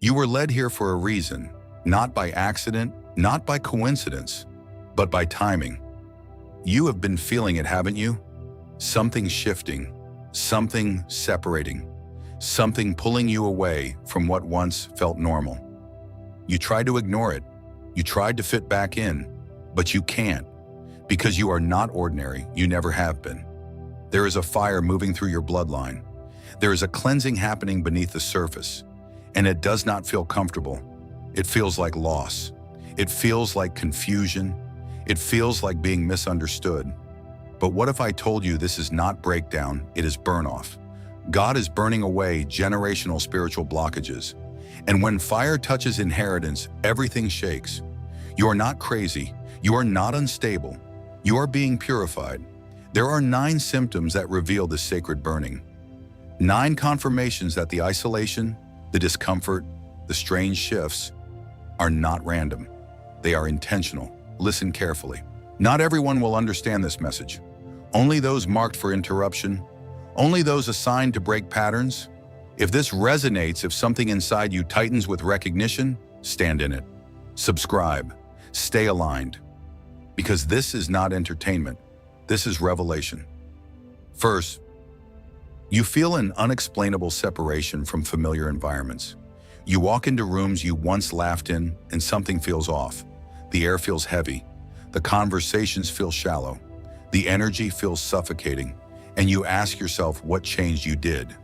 You were led here for a reason, not by accident, not by coincidence, but by timing. You have been feeling it, haven't you? Something shifting, something separating, something pulling you away from what once felt normal. You tried to ignore it. You tried to fit back in, but you can't, because you are not ordinary. You never have been. There is a fire moving through your bloodline. There is a cleansing happening beneath the surface, and it does not feel comfortable. It feels like loss. It feels like confusion. It feels like being misunderstood. But what if I told you this is not breakdown, it is burn-off? God is burning away generational spiritual blockages. And when fire touches inheritance, everything shakes. You are not crazy. You are not unstable. You are being purified. There are 9 symptoms that reveal this sacred burning. 9 confirmations that the isolation, the discomfort, the strange shifts are not random. They are intentional. Listen carefully. Not everyone will understand this message. Only those marked for interruption, only those assigned to break patterns. If this resonates, if something inside you tightens with recognition, stand in it. Subscribe. Stay aligned. Because this is not entertainment. This is revelation. First, you feel an unexplainable separation from familiar environments. You walk into rooms you once laughed in, and something feels off. The air feels heavy. The conversations feel shallow. The energy feels suffocating. And you ask yourself what changed. You did.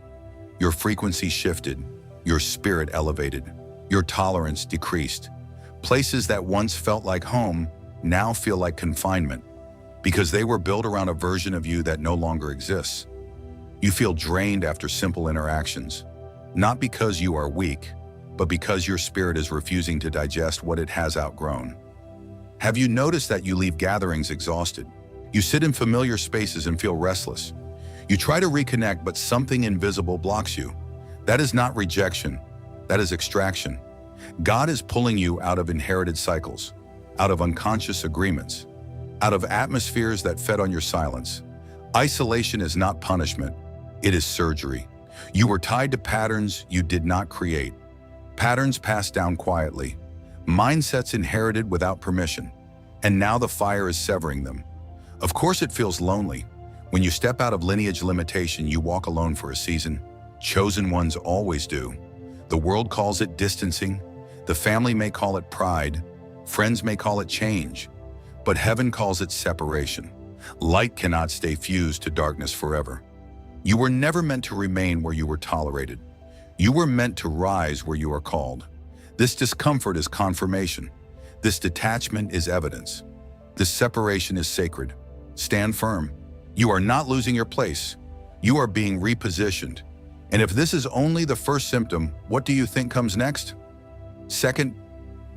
Your frequency shifted. Your spirit elevated. Your tolerance decreased. Places that once felt like home now feel like confinement, because they were built around a version of you that no longer exists. You feel drained after simple interactions, not because you are weak, but because your spirit is refusing to digest what it has outgrown. Have you noticed that you leave gatherings exhausted? You sit in familiar spaces and feel restless. You try to reconnect, but something invisible blocks you. That is not rejection. That is extraction. God is pulling you out of inherited cycles, out of unconscious agreements, out of atmospheres that fed on your silence. Isolation is not punishment. It is surgery. You were tied to patterns you did not create. Patterns passed down quietly. Mindsets inherited without permission. And now the fire is severing them. Of course it feels lonely. When you step out of lineage limitation, you walk alone for a season. Chosen ones always do. The world calls it distancing. The family may call it pride. Friends may call it change. But heaven calls it separation. Light cannot stay fused to darkness forever. You were never meant to remain where you were tolerated. You were meant to rise where you are called. This discomfort is confirmation. This detachment is evidence. This separation is sacred. Stand firm. You are not losing your place. You are being repositioned. And if this is only the first symptom, what do you think comes next? Second,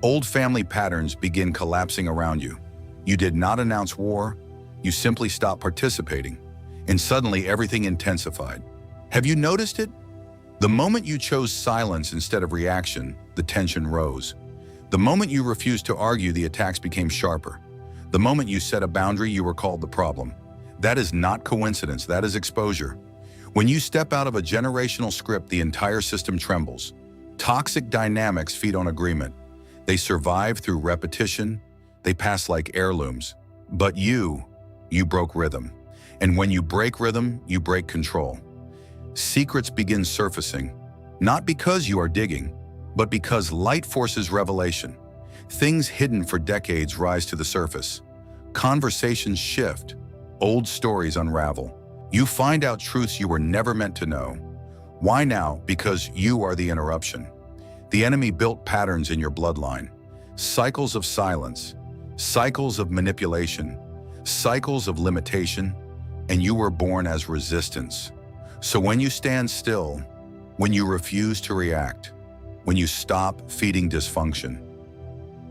old family patterns begin collapsing around you. You did not announce war. You simply stopped participating. And suddenly everything intensified. Have you noticed it? The moment you chose silence instead of reaction, the tension rose. The moment you refused to argue, the attacks became sharper. The moment you set a boundary, you were called the problem. That is not coincidence, that is exposure. When you step out of a generational script, the entire system trembles. Toxic dynamics feed on agreement. They survive through repetition. They pass like heirlooms. But you broke rhythm. And when you break rhythm, you break control. Secrets begin surfacing, not because you are digging, but because light forces revelation. Things hidden for decades rise to the surface. Conversations shift. Old stories unravel. You find out truths you were never meant to know. Why now? Because you are the interruption. The enemy built patterns in your bloodline. Cycles of silence, cycles of manipulation, cycles of limitation, and you were born as resistance. So when you stand still, when you refuse to react, when you stop feeding dysfunction,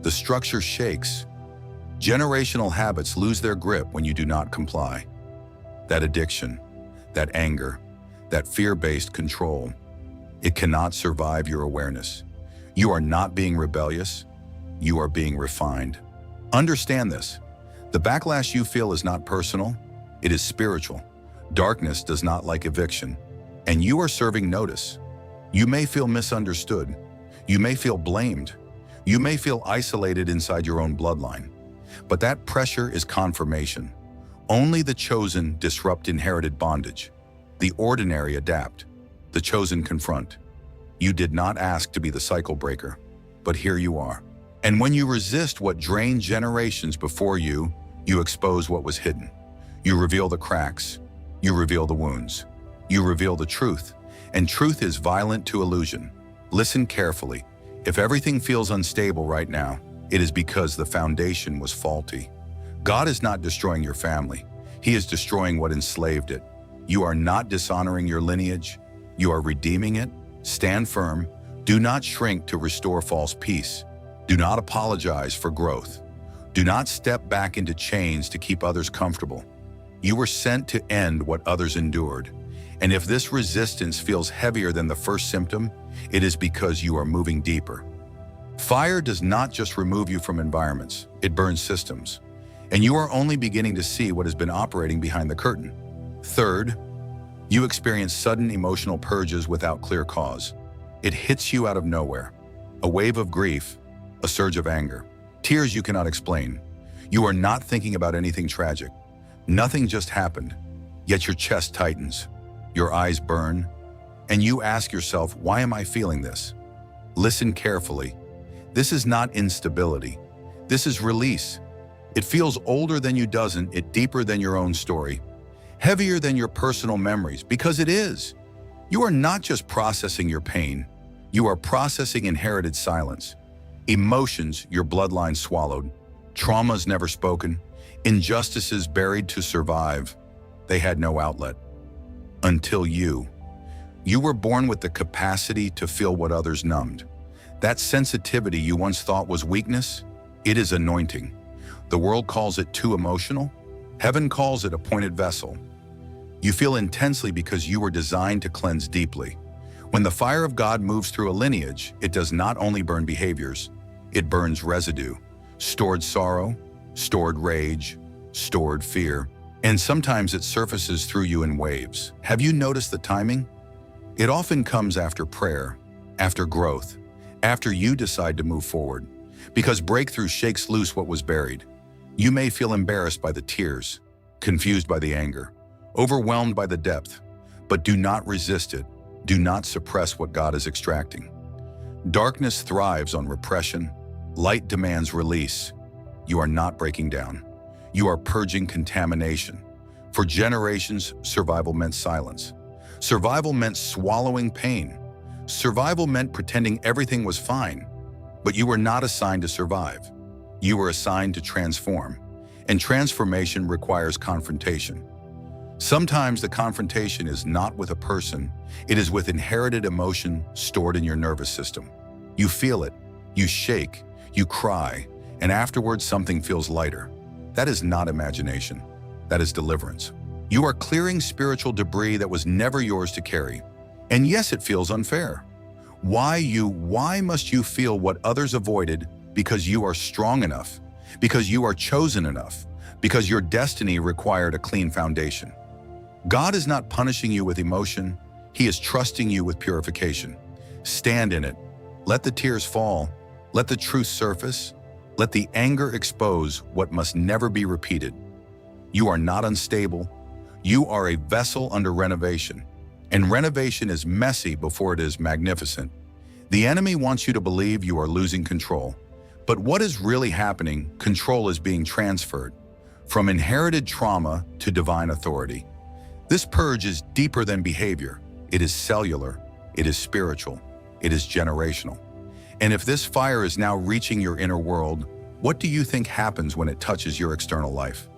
the structure shakes. Generational habits lose their grip when you do not comply. That addiction, that anger, that fear-based control, it cannot survive your awareness. You are not being rebellious, you are being refined. Understand this. The backlash you feel is not personal, it is spiritual. Darkness does not like eviction, and you are serving notice. You may feel misunderstood. You may feel blamed. You may feel isolated inside your own bloodline. But that pressure is confirmation. Only the chosen disrupt inherited bondage. The ordinary adapt. The chosen confront. You did not ask to be the cycle breaker, but here you are. And when you resist what drained generations before you, you expose what was hidden. You reveal the cracks. You reveal the wounds. You reveal the truth. And truth is violent to illusion. Listen carefully. If everything feels unstable right now, it is because the foundation was faulty. God is not destroying your family. He is destroying what enslaved it. You are not dishonoring your lineage. You are redeeming it. Stand firm. Do not shrink to restore false peace. Do not apologize for growth. Do not step back into chains to keep others comfortable. You were sent to end what others endured. And if this resistance feels heavier than the first symptom, it is because you are moving deeper. Fire does not just remove you from environments, it burns systems. And you are only beginning to see what has been operating behind the curtain. Third, you experience sudden emotional purges without clear cause. It hits you out of nowhere. A wave of grief, a surge of anger, tears you cannot explain. You are not thinking about anything tragic. Nothing just happened, yet your chest tightens, your eyes burn, and you ask yourself, why am I feeling this? Listen carefully. This is not instability. This is release. It feels older than you doesn't, it deeper than your own story, heavier than your personal memories, because it is. You are not just processing your pain, you are processing inherited silence, emotions your bloodline swallowed, traumas never spoken, injustices buried to survive. They had no outlet. Until you. You were born with the capacity to feel what others numbed. That sensitivity you once thought was weakness, it is anointing. The world calls it too emotional. Heaven calls it a pointed vessel. You feel intensely because you were designed to cleanse deeply. When the fire of God moves through a lineage, it does not only burn behaviors, it burns residue, stored sorrow, stored rage, stored fear, and sometimes it surfaces through you in waves. Have you noticed the timing? It often comes after prayer, after growth, after you decide to move forward, because breakthrough shakes loose what was buried. You may feel embarrassed by the tears, confused by the anger, overwhelmed by the depth, but do not resist it. Do not suppress what God is extracting. Darkness thrives on repression. Light demands release. You are not breaking down. You are purging contamination. For generations, survival meant silence. Survival meant swallowing pain. Survival meant pretending everything was fine. But you were not assigned to survive. You were assigned to transform. And transformation requires confrontation. Sometimes the confrontation is not with a person, it is with inherited emotion stored in your nervous system. You feel it, you shake, you cry, and afterwards something feels lighter. That is not imagination, that is deliverance. You are clearing spiritual debris that was never yours to carry. And yes, it feels unfair. Why must you feel what others avoided? Because you are strong enough, because you are chosen enough, because your destiny required a clean foundation. God is not punishing you with emotion, He is trusting you with purification. Stand in it. Let the tears fall. Let the truth surface. Let the anger expose what must never be repeated. You are not unstable. You are a vessel under renovation. And renovation is messy before it is magnificent. The enemy wants you to believe you are losing control. But what is really happening? Control is being transferred from inherited trauma to divine authority. This purge is deeper than behavior. It is cellular, it is spiritual, it is generational. And if this fire is now reaching your inner world, what do you think happens when it touches your external life?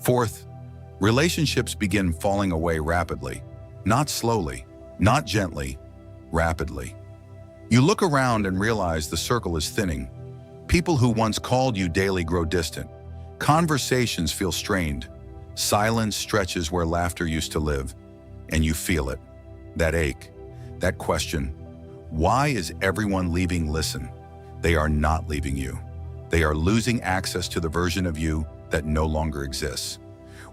Fourth, relationships begin falling away rapidly. Not slowly, not gently, rapidly. You look around and realize the circle is thinning. People who once called you daily grow distant. Conversations feel strained. Silence stretches where laughter used to live, and you feel it. That ache, that question, why is everyone leaving? Listen, they are not leaving you. They are losing access to the version of you that no longer exists.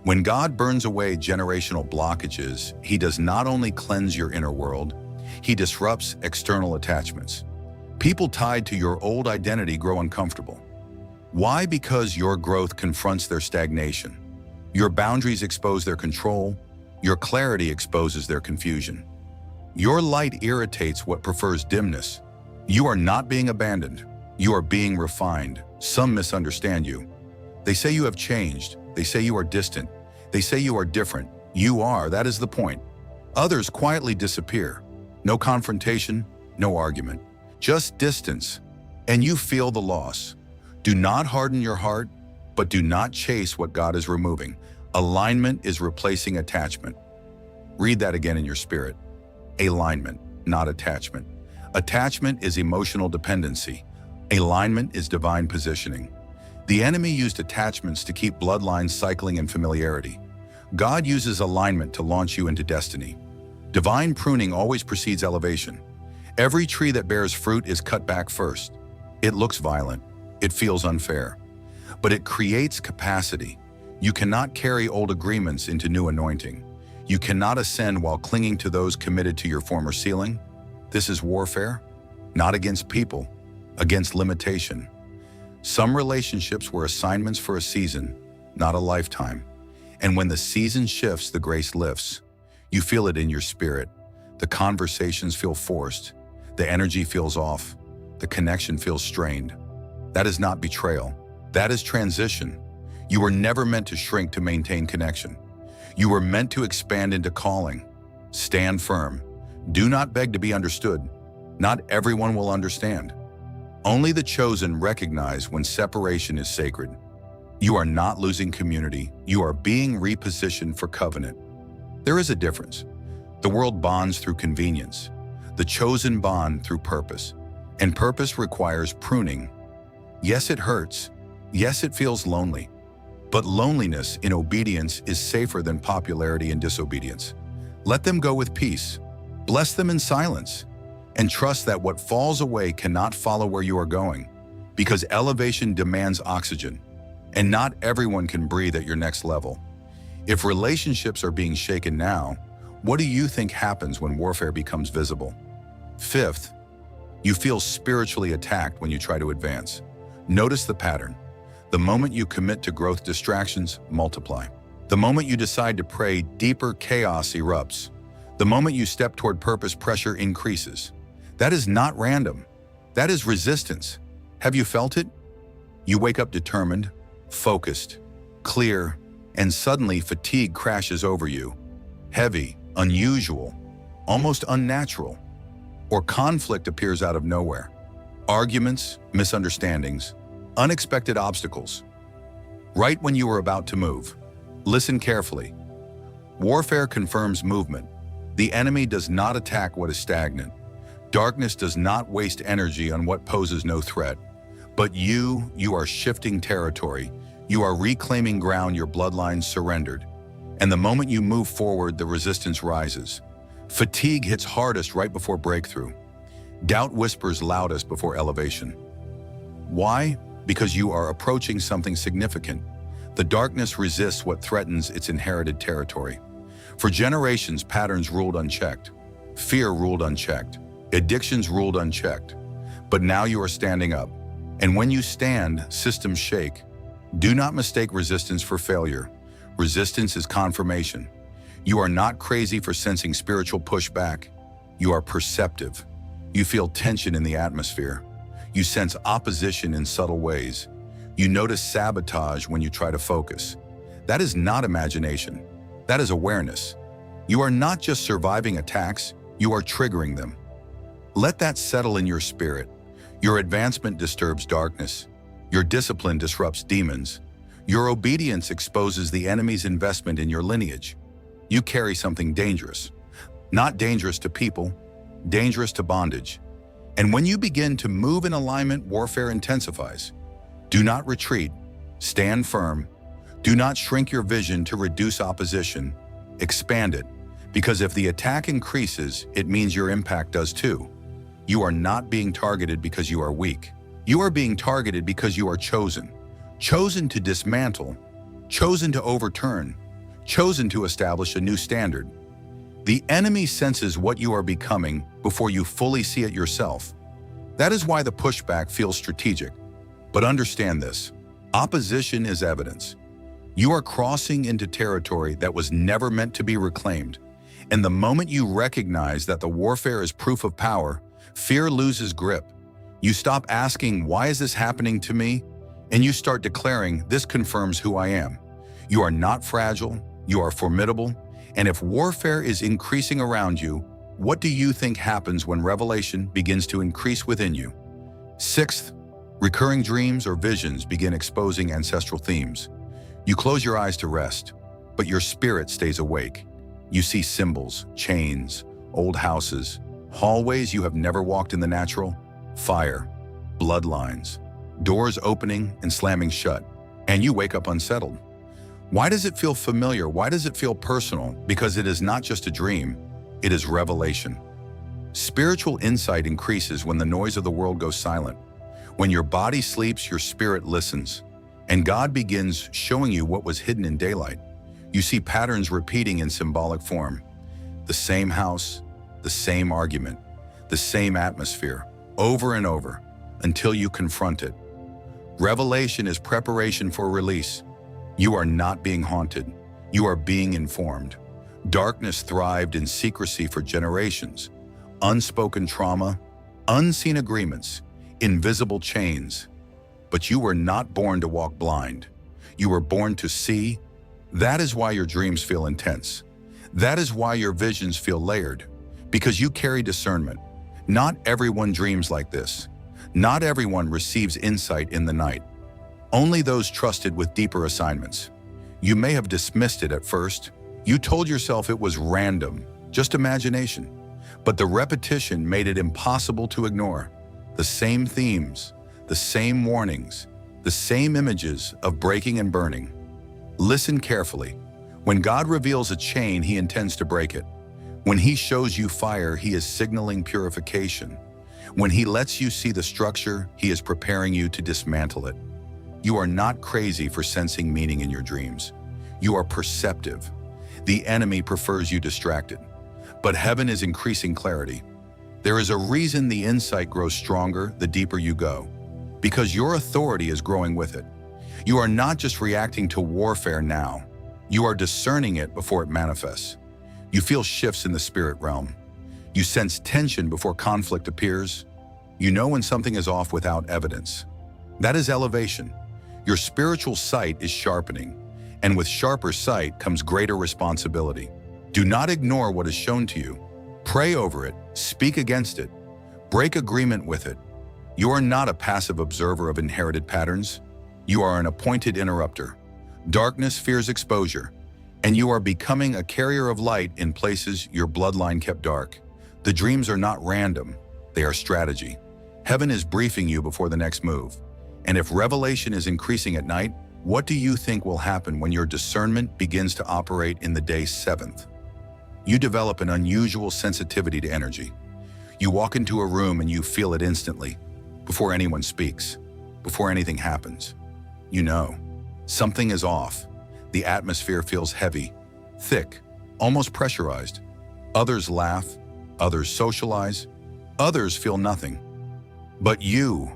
When God burns away generational blockages, He does not only cleanse your inner world, He disrupts external attachments. People tied to your old identity grow uncomfortable. Why? Because your growth confronts their stagnation. Your boundaries expose their control. Your clarity exposes their confusion. Your light irritates what prefers dimness. You are not being abandoned. You are being refined. Some misunderstand you. They say you have changed. They say you are distant. They say you are different. You are, that is the point. Others quietly disappear. No confrontation, no argument. Just distance. And you feel the loss. Do not harden your heart, but do not chase what God is removing. Alignment is replacing attachment. Read that again in your spirit. Alignment, not attachment. Attachment is emotional dependency. Alignment is divine positioning. The enemy used attachments to keep bloodlines cycling in familiarity. God uses alignment to launch you into destiny. Divine pruning always precedes elevation. Every tree that bears fruit is cut back first. It looks violent. It feels unfair. But it creates capacity. You cannot carry old agreements into new anointing. You cannot ascend while clinging to those committed to your former ceiling. This is warfare, not against people, against limitation. Some relationships were assignments for a season, not a lifetime. And when the season shifts, the grace lifts. You feel it in your spirit. The conversations feel forced. The energy feels off. The connection feels strained. That is not betrayal. That is transition. You were never meant to shrink to maintain connection. You were meant to expand into calling. Stand firm. Do not beg to be understood. Not everyone will understand. Only the chosen recognize when separation is sacred. You are not losing community. You are being repositioned for covenant. There is a difference. The world bonds through convenience. The chosen bond through purpose. And purpose requires pruning. Yes, it hurts. Yes, it feels lonely. But loneliness in obedience is safer than popularity in disobedience. Let them go with peace. Bless them in silence. And trust that what falls away cannot follow where you are going, because elevation demands oxygen, and not everyone can breathe at your next level. If relationships are being shaken now, what do you think happens when warfare becomes visible? Fifth, you feel spiritually attacked when you try to advance. Notice the pattern. The moment you commit to growth, distractions multiply. The moment you decide to pray, deeper chaos erupts. The moment you step toward purpose, pressure increases. That is not random. That is resistance. Have you felt it? You wake up determined, focused, clear, and suddenly fatigue crashes over you. Heavy, unusual, almost unnatural. Or conflict appears out of nowhere. Arguments, misunderstandings, unexpected obstacles. Right when you are about to move. Listen carefully. Warfare confirms movement. The enemy does not attack what is stagnant. Darkness does not waste energy on what poses no threat. But you are shifting territory. You are reclaiming ground your bloodlines surrendered. And the moment you move forward, the resistance rises. Fatigue hits hardest right before breakthrough. Doubt whispers loudest before elevation. Why? Because you are approaching something significant. The darkness resists what threatens its inherited territory. For generations, patterns ruled unchecked. Fear ruled unchecked. Addictions ruled unchecked. But now you are standing up. And when you stand, systems shake. Do not mistake resistance for failure. Resistance is confirmation. You are not crazy for sensing spiritual pushback. You are perceptive. You feel tension in the atmosphere. You sense opposition in subtle ways. You notice sabotage when you try to focus. That is not imagination. That is awareness. You are not just surviving attacks, you are triggering them. Let that settle in your spirit. Your advancement disturbs darkness. Your discipline disrupts demons. Your obedience exposes the enemy's investment in your lineage. You carry something dangerous. Not dangerous to people, dangerous to bondage. And when you begin to move in alignment, warfare intensifies. Do not retreat. Stand firm. Do not shrink your vision to reduce opposition. Expand it. Because if the attack increases, it means your impact does too. You are not being targeted because you are weak. You are being targeted because you are chosen. Chosen to dismantle. Chosen to overturn. Chosen to establish a new standard. The enemy senses what you are becoming before you fully see it yourself. That is why the pushback feels strategic. But understand this, opposition is evidence. You are crossing into territory that was never meant to be reclaimed. And the moment you recognize that the warfare is proof of power, fear loses grip. You stop asking, why is this happening to me? And you start declaring, this confirms who I am. You are not fragile, you are formidable. And if warfare is increasing around you, what do you think happens when revelation begins to increase within you? Sixth, recurring dreams or visions begin exposing ancestral themes. You close your eyes to rest, but your spirit stays awake. You see symbols, chains, old houses, hallways you have never walked in the natural, fire, bloodlines, doors opening and slamming shut, and you wake up unsettled. Why does it feel familiar? Why does it feel personal? Because it is not just a dream, it is revelation. Spiritual insight increases when the noise of the world goes silent. When your body sleeps, your spirit listens, and God begins showing you what was hidden in daylight. You see patterns repeating in symbolic form. The same house, the same argument, the same atmosphere, over and over, until you confront it. Revelation is preparation for release. You are not being haunted. You are being informed. Darkness thrived in secrecy for generations. Unspoken trauma, unseen agreements, invisible chains. But you were not born to walk blind. You were born to see. That is why your dreams feel intense. That is why your visions feel layered, because you carry discernment. Not everyone dreams like this. Not everyone receives insight in the night. Only those trusted with deeper assignments. You may have dismissed it at first. You told yourself it was random, just imagination. But the repetition made it impossible to ignore. The same themes, the same warnings, the same images of breaking and burning. Listen carefully. When God reveals a chain, He intends to break it. When He shows you fire, He is signaling purification. When He lets you see the structure, He is preparing you to dismantle it. You are not crazy for sensing meaning in your dreams. You are perceptive. The enemy prefers you distracted. But heaven is increasing clarity. There is a reason the insight grows stronger the deeper you go, because your authority is growing with it. You are not just reacting to warfare now. You are discerning it before it manifests. You feel shifts in the spirit realm. You sense tension before conflict appears. You know when something is off without evidence. That is elevation. Your spiritual sight is sharpening, and with sharper sight comes greater responsibility. Do not ignore what is shown to you. Pray over it, speak against it, break agreement with it. You are not a passive observer of inherited patterns. You are an appointed interrupter. Darkness fears exposure, and you are becoming a carrier of light in places your bloodline kept dark. The dreams are not random, they are strategy. Heaven is briefing you before the next move. And if revelation is increasing at night, what do you think will happen when your discernment begins to operate in the day 7th? You develop an unusual sensitivity to energy. You walk into a room and you feel it instantly, before anyone speaks, before anything happens. You know, something is off. The atmosphere feels heavy, thick, almost pressurized. Others laugh, others socialize, others feel nothing. But you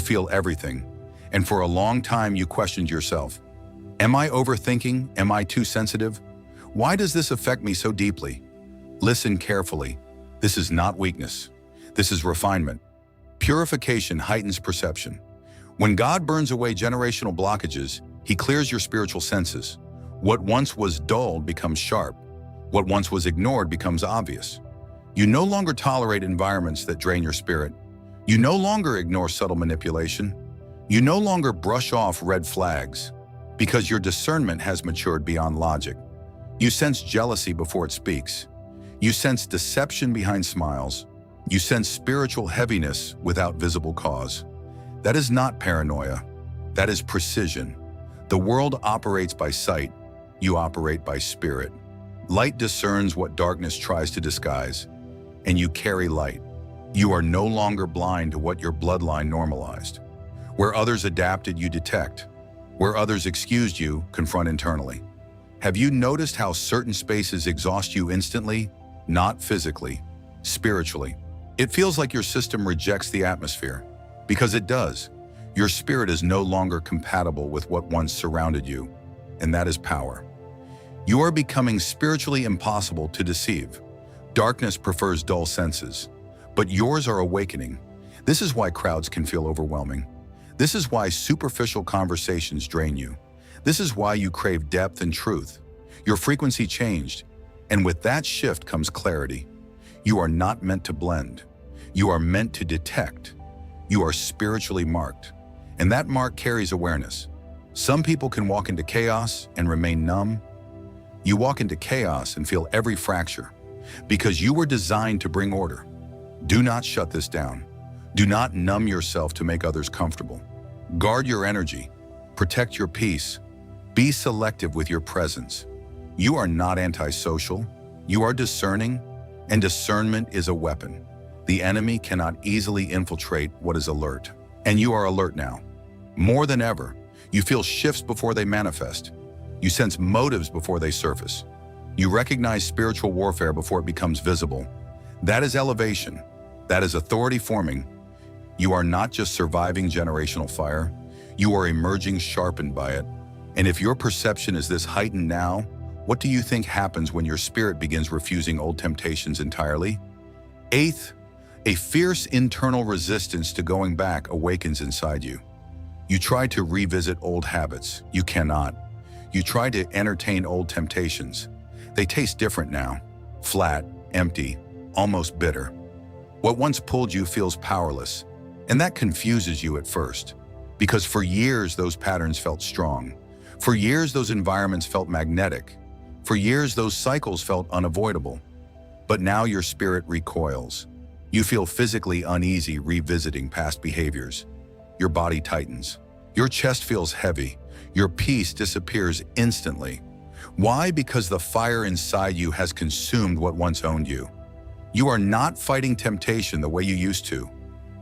feel everything. And for a long time you questioned yourself. Am I overthinking? Am I too sensitive? Why does this affect me so deeply? Listen carefully. This is not weakness. This is refinement. Purification heightens perception. When God burns away generational blockages, He clears your spiritual senses. What once was dulled becomes sharp. What once was ignored becomes obvious. You no longer tolerate environments that drain your spirit. You no longer ignore subtle manipulation. You no longer brush off red flags, because your discernment has matured beyond logic. You sense jealousy before it speaks. You sense deception behind smiles. You sense spiritual heaviness without visible cause. That is not paranoia. That is precision. The world operates by sight. You operate by spirit. Light discerns what darkness tries to disguise, and you carry light. You are no longer blind to what your bloodline normalized. Where others adapted, you detect. Where others excused, you confront internally. Have you noticed how certain spaces exhaust you instantly? Not physically, spiritually. It feels like your system rejects the atmosphere, because it does. Your spirit is no longer compatible with what once surrounded you, and that is power. You are becoming spiritually impossible to deceive. Darkness prefers dull senses, but yours are awakening. This is why crowds can feel overwhelming. This is why superficial conversations drain you. This is why you crave depth and truth. Your frequency changed, and with that shift comes clarity. You are not meant to blend. You are meant to detect. You are spiritually marked, and that mark carries awareness. Some people can walk into chaos and remain numb. You walk into chaos and feel every fracture, because you were designed to bring order. Do not shut this down. Do not numb yourself to make others comfortable. Guard your energy. Protect your peace. Be selective with your presence. You are not antisocial. You are discerning, and discernment is a weapon. The enemy cannot easily infiltrate what is alert, and you are alert now. More than ever, you feel shifts before they manifest. You sense motives before they surface. You recognize spiritual warfare before it becomes visible. That is elevation. That is authority forming. You are not just surviving generational fire. You are emerging sharpened by it. And if your perception is this heightened now, what do you think happens when your spirit begins refusing old temptations entirely? Eighth, a fierce internal resistance to going back awakens inside you. You try to revisit old habits. You cannot. You try to entertain old temptations. They taste different now. Flat, empty, almost bitter. What once pulled you feels powerless, and that confuses you at first. Because for years those patterns felt strong. For years those environments felt magnetic. For years those cycles felt unavoidable. But now your spirit recoils. You feel physically uneasy revisiting past behaviors. Your body tightens. Your chest feels heavy. Your peace disappears instantly. Why? Because the fire inside you has consumed what once owned you. You are not fighting temptation the way you used to.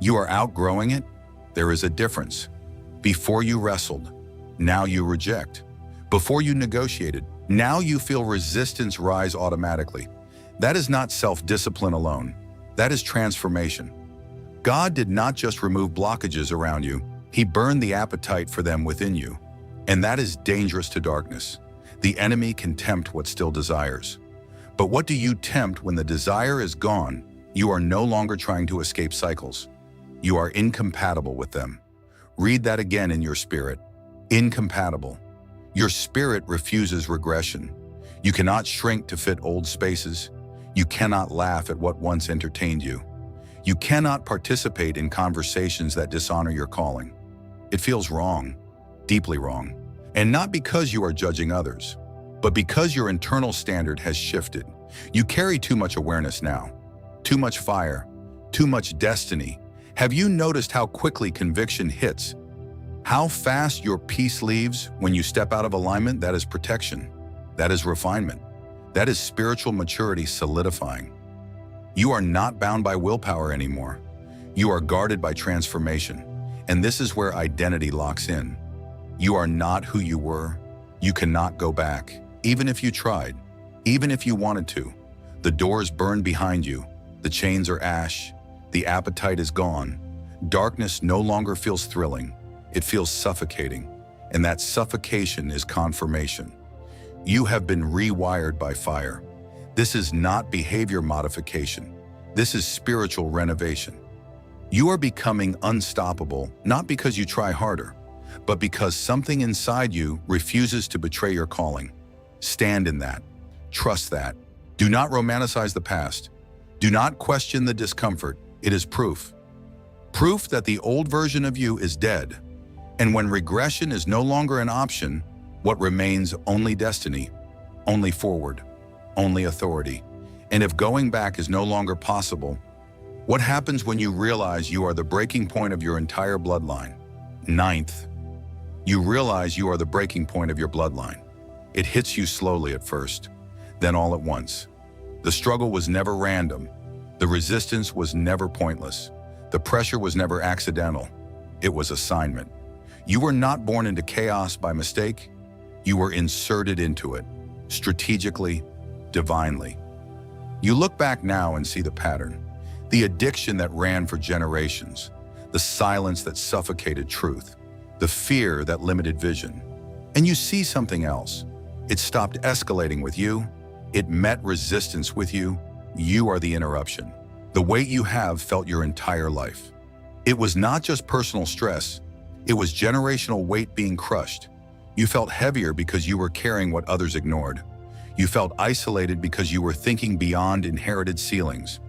You are outgrowing it. There is a difference. Before you wrestled, now you reject. Before you negotiated, now you feel resistance rise automatically. That is not self-discipline alone. That is transformation. God did not just remove blockages around you. He burned the appetite for them within you. And that is dangerous to darkness. The enemy can tempt what still desires. But what do you tempt when the desire is gone? You are no longer trying to escape cycles. You are incompatible with them. Read that again in your spirit. Incompatible. Your spirit refuses regression. You cannot shrink to fit old spaces. You cannot laugh at what once entertained you. You cannot participate in conversations that dishonor your calling. It feels wrong, deeply wrong. And not because you are judging others, but because your internal standard has shifted. You carry too much awareness now, too much fire, too much destiny. Have you noticed how quickly conviction hits? How fast your peace leaves when you step out of alignment? That is protection. That is refinement. That is spiritual maturity solidifying. You are not bound by willpower anymore. You are guarded by transformation. And this is where identity locks in. You are not who you were. You cannot go back, even if you tried, even if you wanted to. The doors burn behind you. The chains are ash. The appetite is gone. Darkness no longer feels thrilling. It feels suffocating. And that suffocation is confirmation. You have been rewired by fire. This is not behavior modification. This is spiritual renovation. You are becoming unstoppable, not because you try harder, but because something inside you refuses to betray your calling. Stand in that. Trust that. Do not romanticize the past. Do not question the discomfort. It is proof. Proof that the old version of you is dead. And when regression is no longer an option, what remains only destiny, only forward, only authority. And if going back is no longer possible, what happens when you realize you are the breaking point of your entire bloodline? Ninth, you realize you are the breaking point of your bloodline. It hits you slowly at first, then all at once. The struggle was never random. The resistance was never pointless. The pressure was never accidental. It was assignment. You were not born into chaos by mistake. You were inserted into it, strategically, divinely. You look back now and see the pattern. The addiction that ran for generations, the silence that suffocated truth, the fear that limited vision. And you see something else. It stopped escalating with you. It met resistance with you. You are the interruption. The weight you have felt your entire life. It was not just personal stress. It was generational weight being crushed. You felt heavier because you were carrying what others ignored. You felt isolated because you were thinking beyond inherited ceilings.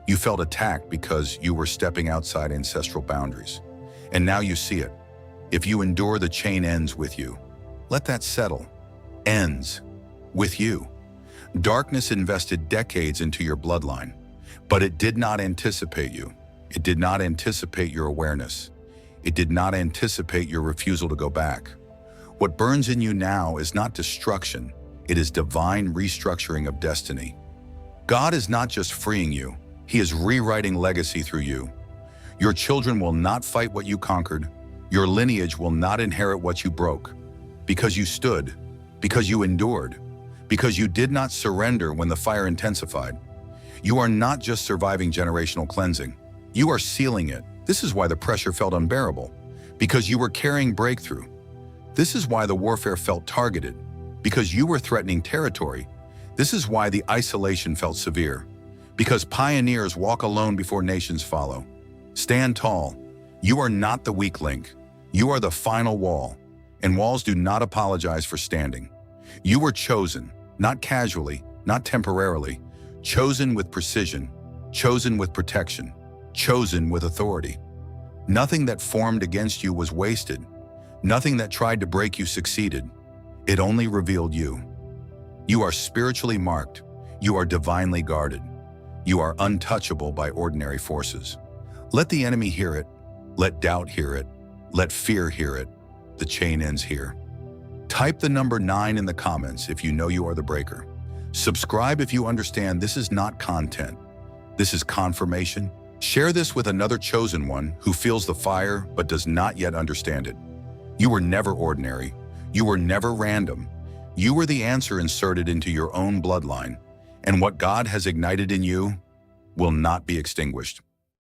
You felt attacked because you were stepping outside ancestral boundaries. And now you see it. If you endure, the chain ends with you. Let that settle. Ends with you. Darkness invested decades into your bloodline, but it did not anticipate you. It did not anticipate your awareness. It did not anticipate your refusal to go back. What burns in you now is not destruction. It is divine restructuring of destiny. God is not just freeing you. He is rewriting legacy through you. Your children will not fight what you conquered. Your lineage will not inherit what you broke. Because you stood, because you endured, because you did not surrender when the fire intensified. You are not just surviving generational cleansing. You are sealing it. This is why the pressure felt unbearable, because you were carrying breakthrough. This is why the warfare felt targeted, because you were threatening territory. This is why the isolation felt severe, because pioneers walk alone before nations follow. Stand tall. You are not the weak link. You are the final wall, and walls do not apologize for standing. You were chosen, not casually, not temporarily, chosen with precision, chosen with protection, chosen with authority. Nothing that formed against you was wasted. Nothing that tried to break you succeeded. It only revealed you. You are spiritually marked. You are divinely guarded. You are untouchable by ordinary forces. Let the enemy hear it. Let doubt hear it. Let fear hear it. The chain ends here. Type the number 9 in the comments if you know you are the breaker. Subscribe if you understand this is not content. This is confirmation. Share this with another chosen one who feels the fire but does not yet understand it. You were never ordinary. You were never random. You were the answer inserted into your own bloodline, and what God has ignited in you will not be extinguished.